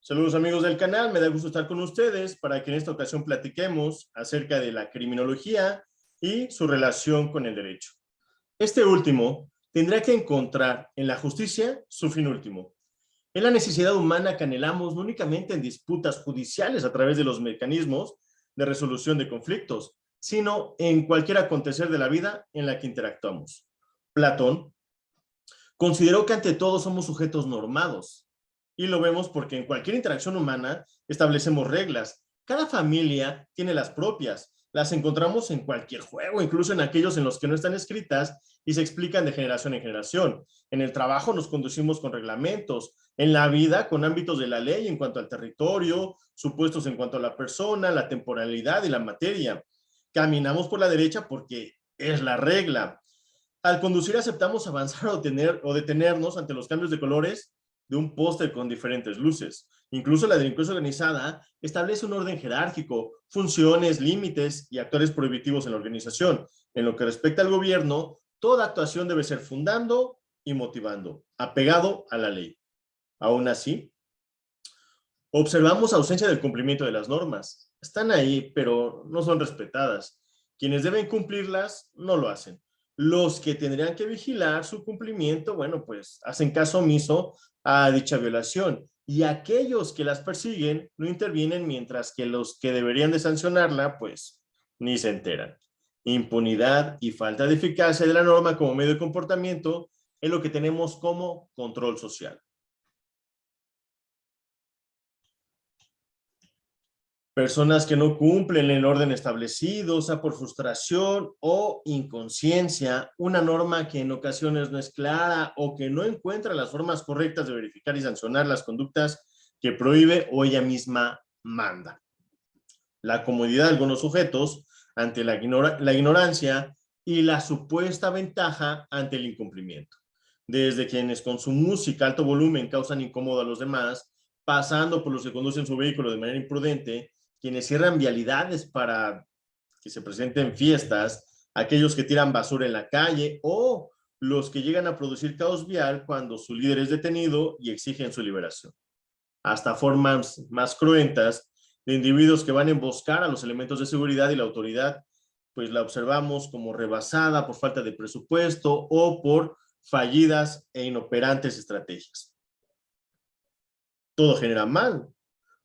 Saludos amigos del canal, me da gusto estar con ustedes para que en esta ocasión platiquemos acerca de la criminología y su relación con el derecho. Este último tendrá que encontrar en la justicia su fin último. Es la necesidad humana que anhelamos no únicamente en disputas judiciales a través de los mecanismos de resolución de conflictos, sino en cualquier acontecer de la vida en la que interactuamos. Platón consideró que ante todo somos sujetos normados, y lo vemos porque en cualquier interacción humana establecemos reglas. Cada familia tiene las propias. Las encontramos en cualquier juego, incluso en aquellos en los que no están escritas y se explican de generación en generación. En el trabajo nos conducimos con reglamentos. En la vida, con ámbitos de la ley en cuanto al territorio, supuestos en cuanto a la persona, la temporalidad y la materia. Caminamos por la derecha porque es la regla. Al conducir aceptamos avanzar o detenernos ante los cambios de colores de un póster con diferentes luces. Incluso la delincuencia organizada establece un orden jerárquico, funciones, límites y actores prohibitivos en la organización. En lo que respecta al gobierno, toda actuación debe ser fundando y motivando, apegado a la ley. Aún así, observamos ausencia del cumplimiento de las normas. Están ahí, pero no son respetadas. Quienes deben cumplirlas no lo hacen. Los que tendrían que vigilar su cumplimiento, bueno, pues hacen caso omiso a dicha violación. Y aquellos que las persiguen no intervienen, mientras que los que deberían de sancionarla, pues ni se enteran. Impunidad y falta de eficacia de la norma como medio de comportamiento es lo que tenemos como control social. Personas que no cumplen el orden establecido, sea por frustración o inconsciencia, una norma que en ocasiones no es clara o que no encuentra las formas correctas de verificar y sancionar las conductas que prohíbe o ella misma manda. La comodidad de algunos sujetos ante la ignorancia y la supuesta ventaja ante el incumplimiento. Desde quienes con su música a alto volumen causan incómodo a los demás, pasando por los que conducen su vehículo de manera imprudente, quienes cierran vialidades para que se presenten fiestas, aquellos que tiran basura en la calle o los que llegan a producir caos vial cuando su líder es detenido y exigen su liberación. Hasta formas más cruentas de individuos que van a emboscar a los elementos de seguridad y la autoridad, pues la observamos como rebasada por falta de presupuesto o por fallidas e inoperantes estrategias. Todo genera mal.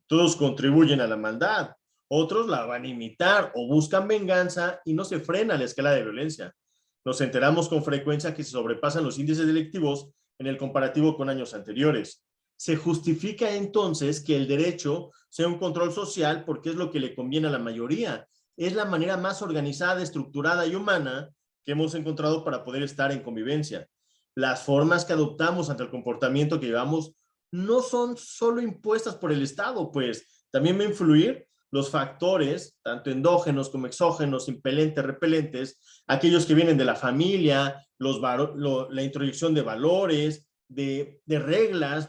Todos contribuyen a la maldad, otros la van a imitar o buscan venganza y no se frena la escala de violencia. Nos enteramos con frecuencia que se sobrepasan los índices delictivos en el comparativo con años anteriores. Se justifica entonces que el derecho sea un control social porque es lo que le conviene a la mayoría. Es la manera más organizada, estructurada y humana que hemos encontrado para poder estar en convivencia. Las formas que adoptamos ante el comportamiento que llevamos no son solo impuestas por el Estado, pues también va a influir los factores, tanto endógenos como exógenos, impelentes, repelentes, aquellos que vienen de la familia, la introducción de valores, de reglas,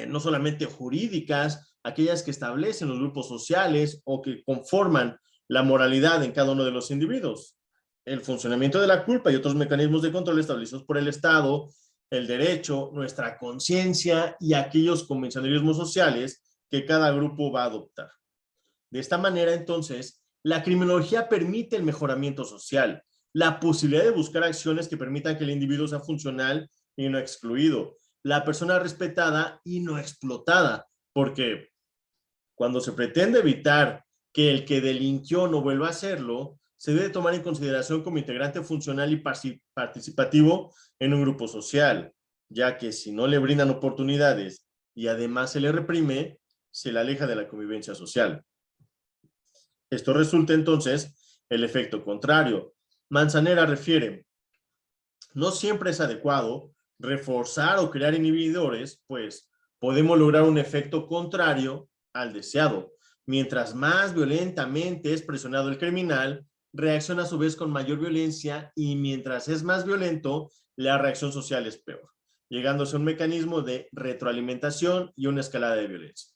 no solamente jurídicas, aquellas que establecen los grupos sociales o que conforman la moralidad en cada uno de los individuos. El funcionamiento de la culpa y otros mecanismos de control establecidos por el Estado, el derecho, nuestra conciencia y aquellos convencionalismos sociales que cada grupo va a adoptar. De esta manera, entonces, la criminología permite el mejoramiento social, la posibilidad de buscar acciones que permitan que el individuo sea funcional y no excluido, la persona respetada y no explotada, porque cuando se pretende evitar que el que delinquió no vuelva a hacerlo, se debe tomar en consideración como integrante funcional y participativo en un grupo social, ya que si no le brindan oportunidades y además se le reprime, se le aleja de la convivencia social. Esto resulta entonces el efecto contrario. Manzanera refiere, no siempre es adecuado reforzar o crear inhibidores, pues podemos lograr un efecto contrario al deseado. Mientras más violentamente es presionado el criminal, reacciona a su vez con mayor violencia y mientras es más violento, la reacción social es peor, llegándose a un mecanismo de retroalimentación y una escalada de violencia.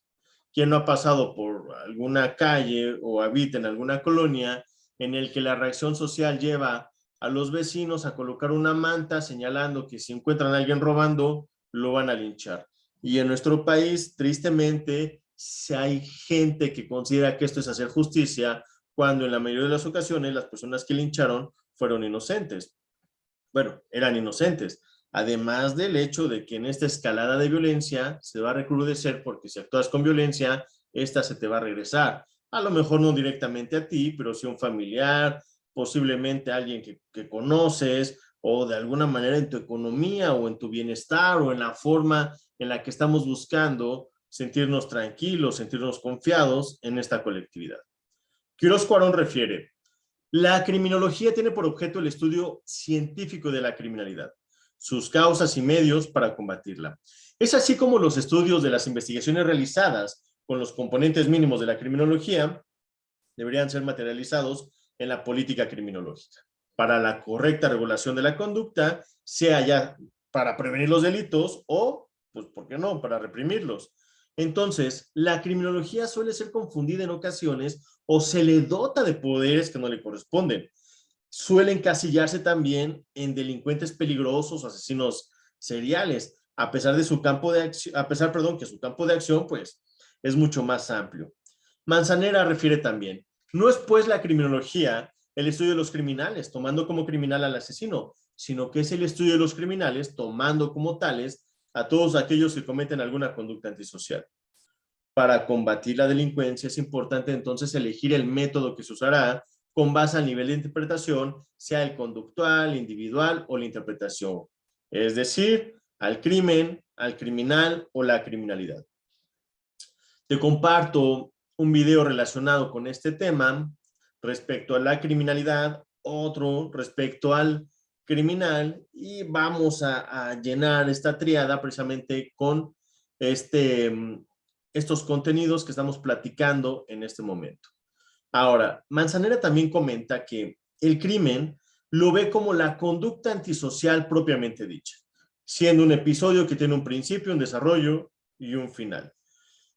¿Quién no ha pasado por alguna calle o habita en alguna colonia en el que la reacción social lleva a los vecinos a colocar una manta señalando que si encuentran a alguien robando, lo van a linchar? Y en nuestro país, tristemente, si hay gente que considera que esto es hacer justicia, cuando en la mayoría de las ocasiones las personas que lincharon fueron inocentes. Bueno, eran inocentes. Además del hecho de que en esta escalada de violencia se va a recrudecer porque si actúas con violencia, esta se te va a regresar. A lo mejor no directamente a ti, pero sí a un familiar, posiblemente a alguien que conoces o de alguna manera en tu economía o en tu bienestar o en la forma en la que estamos buscando sentirnos tranquilos, sentirnos confiados en esta colectividad. Quirós Cuarón refiere: la criminología tiene por objeto el estudio científico de la criminalidad, sus causas y medios para combatirla. Es así como los estudios de las investigaciones realizadas con los componentes mínimos de la criminología deberían ser materializados en la política criminológica para la correcta regulación de la conducta, sea ya para prevenir los delitos o, pues, ¿por qué no?, para reprimirlos. Entonces, la criminología suele ser confundida en ocasiones o se le dota de poderes que no le corresponden. Suele encasillarse también en delincuentes peligrosos, asesinos seriales, a pesar de su campo de acción, a pesar, perdón, que su campo de acción, pues, es mucho más amplio. Manzanera refiere también: no es pues la criminología el estudio de los criminales, tomando como criminal al asesino, sino que es el estudio de los criminales, tomando como tales a todos aquellos que cometen alguna conducta antisocial. Para combatir la delincuencia es importante entonces elegir el método que se usará con base al nivel de interpretación, sea el conductual, individual o la interpretación. Es decir, al crimen, al criminal o la criminalidad. Te comparto un video relacionado con este tema respecto a la criminalidad, otro respecto al criminal, y vamos a llenar esta tríada precisamente con estos contenidos que estamos platicando en este momento. Ahora, Manzanera también comenta que el crimen lo ve como la conducta antisocial propiamente dicha, siendo un episodio que tiene un principio, un desarrollo y un final.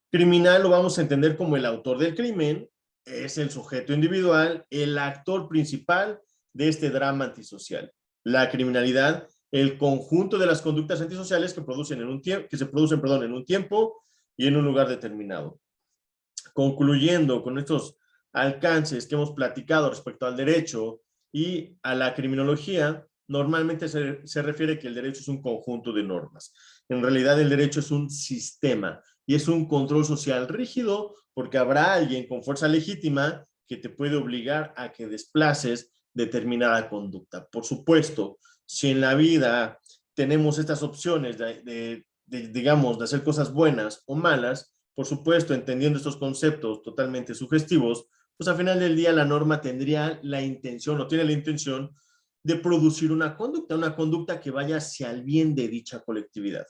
Criminal lo vamos a entender como el autor del crimen, es el sujeto individual, el actor principal de este drama antisocial. La criminalidad, el conjunto de las conductas antisociales que, que se producen, perdón, en un tiempo y en un lugar determinado. Concluyendo con estos alcances que hemos platicado respecto al derecho y a la criminología, normalmente se refiere que el derecho es un conjunto de normas. En realidad el derecho es un sistema y es un control social rígido porque habrá alguien con fuerza legítima que te puede obligar a que desplaces determinada conducta. Por supuesto, si en la vida tenemos estas opciones digamos, de hacer cosas buenas o malas, por supuesto, entendiendo estos conceptos totalmente sugestivos, pues al final del día la norma tendría la intención o tiene la intención de producir una conducta que vaya hacia el bien de dicha colectividad.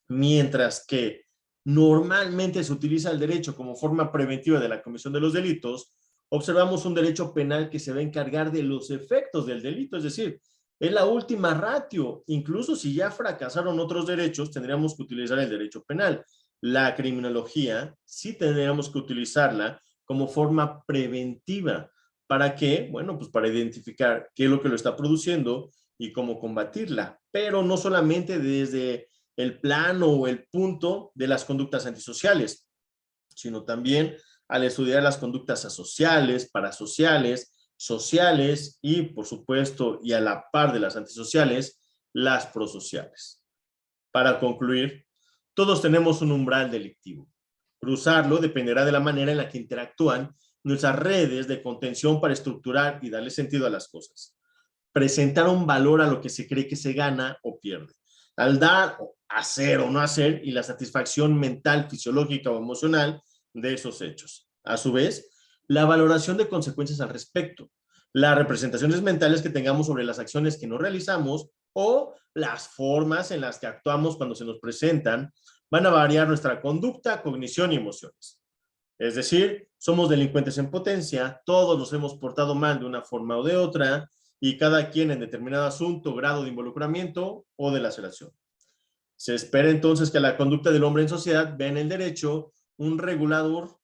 Mientras que normalmente se utiliza el derecho como forma preventiva de la comisión de los delitos, observamos un derecho penal que se va a encargar de los efectos del delito, es decir, es la última ratio. Incluso si ya fracasaron otros derechos, tendríamos que utilizar el derecho penal. La criminología sí tendríamos que utilizarla como forma preventiva. ¿Para qué? Bueno, pues para identificar qué es lo que lo está produciendo y cómo combatirla. Pero no solamente desde el plano o el punto de las conductas antisociales, sino también al estudiar las conductas asociales, parasociales, sociales y, por supuesto, y a la par de las antisociales, las prosociales. Para concluir, todos tenemos un umbral delictivo. Cruzarlo dependerá de la manera en la que interactúan nuestras redes de contención para estructurar y darle sentido a las cosas. Presentar un valor a lo que se cree que se gana o pierde. Al dar, hacer o no hacer y la satisfacción mental, fisiológica o emocional de esos hechos. A su vez, la valoración de consecuencias al respecto, las representaciones mentales que tengamos sobre las acciones que no realizamos o las formas en las que actuamos cuando se nos presentan, van a variar nuestra conducta, cognición y emociones. Es decir, somos delincuentes en potencia, todos nos hemos portado mal de una forma o de otra, y cada quien en determinado asunto, grado de involucramiento o de laceración. Se espera entonces que la conducta del hombre en sociedad vea en el derecho un reglador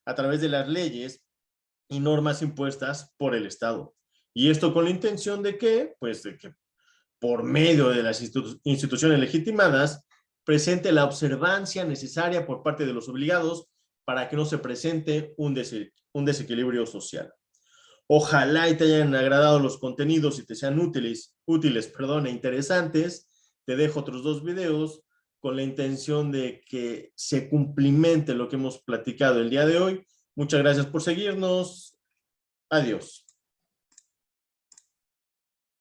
a través de las leyes y normas impuestas por el Estado. Y esto con la intención de que, pues, de que por medio de las instituciones legitimadas, presente la observancia necesaria por parte de los obligados para que no se presente un desequilibrio social. Ojalá y te hayan agradado los contenidos y te sean útiles, e interesantes. Te dejo otros 2 videos con la intención de que se cumplimente lo que hemos platicado el día de hoy. Muchas gracias por seguirnos. Adiós.